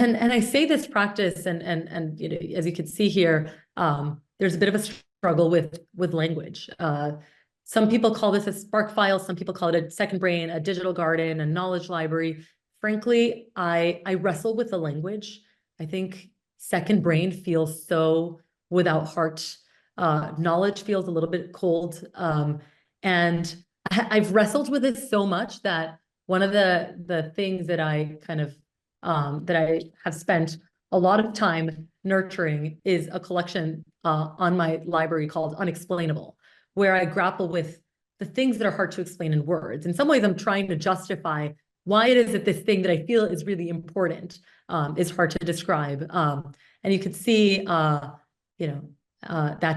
And I say this practice, and as you can see here, there's a bit of a struggle with language. Some people call this a spark file. Some people call it a second brain, a digital garden, a knowledge library. Frankly, I wrestle with the language. I think second brain feels so without heart. Knowledge feels a little bit cold. And I've wrestled with it so much that one of the things that I kind of that I have spent a lot of time nurturing is a collection on my library called Unexplainable, where I grapple with the things that are hard to explain in words. In some ways, I'm trying to justify why it is that this thing that I feel is really important is hard to describe. And you could see, that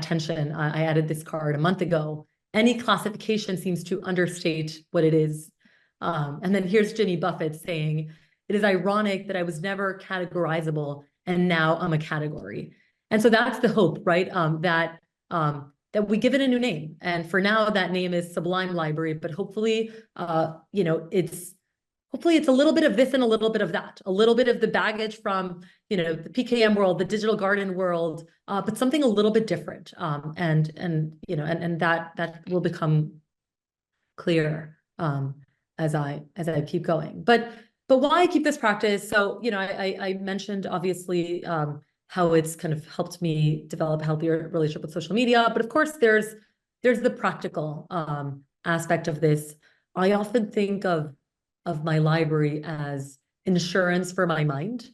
tension. I added this card a month ago. Any classification seems to understate what it is. And then here's Jimmy Buffett saying, "It is ironic that I was never categorizable, and now I'm a category." And so that's the hope, right? That we give it a new name. And for now, that name is Sublime Library, but hopefully, it's a little bit of this and a little bit of that, a little bit of the baggage from, the PKM world, the digital garden world, but something a little bit different. And that will become clear as I keep going. But why I keep this practice? So, I mentioned obviously how it's kind of helped me develop a healthier relationship with social media. But of course, there's the practical aspect of this. I often think of my library as insurance for my mind.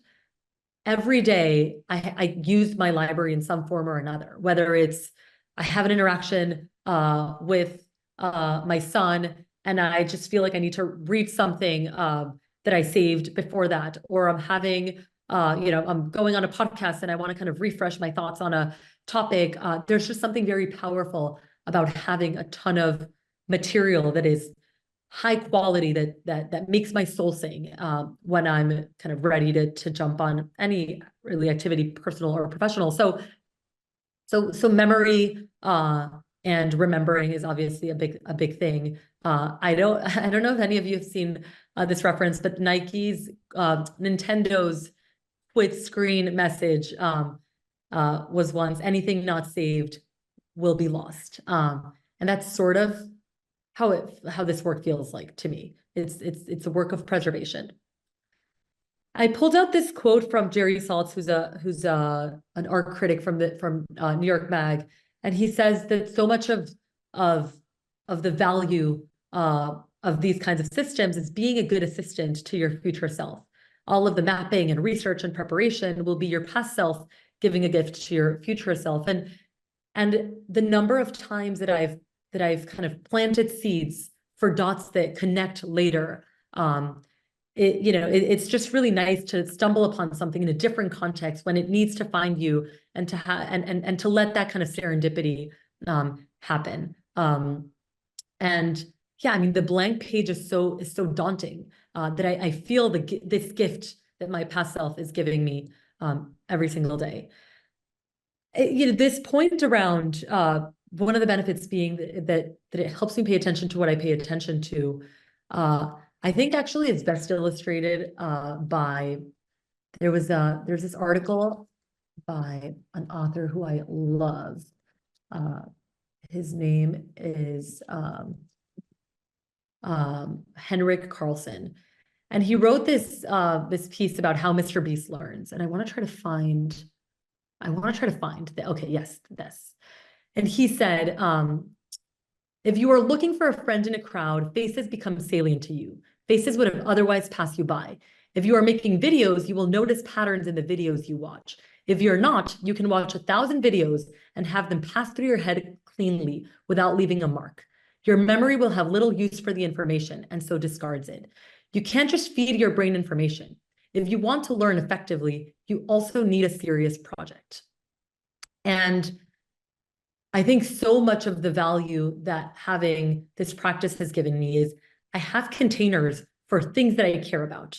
Every day, I use my library in some form or another, whether it's I have an interaction with my son, and I just feel like I need to read something that I saved before that, or I'm having, I'm going on a podcast and I want to kind of refresh my thoughts on a topic. There's just something very powerful about having a ton of material that is high quality that makes my soul sing when I'm kind of ready to jump on any really activity, personal or professional. So memory and remembering is obviously a big thing. I don't know if any of you have seen this reference, but Nintendo's quit screen message was once, "Anything not saved will be lost." And that's sort of how this work feels like to me. It's a work of preservation. I pulled out this quote from Jerry Saltz, who's an art critic from New York Mag, and he says that so much of the value of these kinds of systems is being a good assistant to your future self. All of the mapping and research and preparation will be your past self giving a gift to your future self. And the number of times that I've kind of planted seeds for dots that connect later. It's just really nice to stumble upon something in a different context when it needs to find you, and to and to let that kind of serendipity happen. And yeah, I mean, the blank page is so daunting that I feel this gift that my past self is giving me every single day. This point around one of the benefits being that it helps me pay attention to what I pay attention to. I think actually it's best illustrated by there's this article by an author who I love. His name is Henrik Carlson, and he wrote this piece about how Mr. Beast learns. And I want to try to find okay, yes, this. And he said, if you are looking for a friend in a crowd, faces become salient to you. Faces would have otherwise passed you by. If you are making videos, you will notice patterns in the videos you watch. If you're not, you can watch 1,000 videos and have them pass through your head cleanly without leaving a mark. Your memory will have little use for the information and so discards it. You can't just feed your brain information. If you want to learn effectively, you also need a serious project. And I think so much of the value that having this practice has given me is I have containers for things that I care about.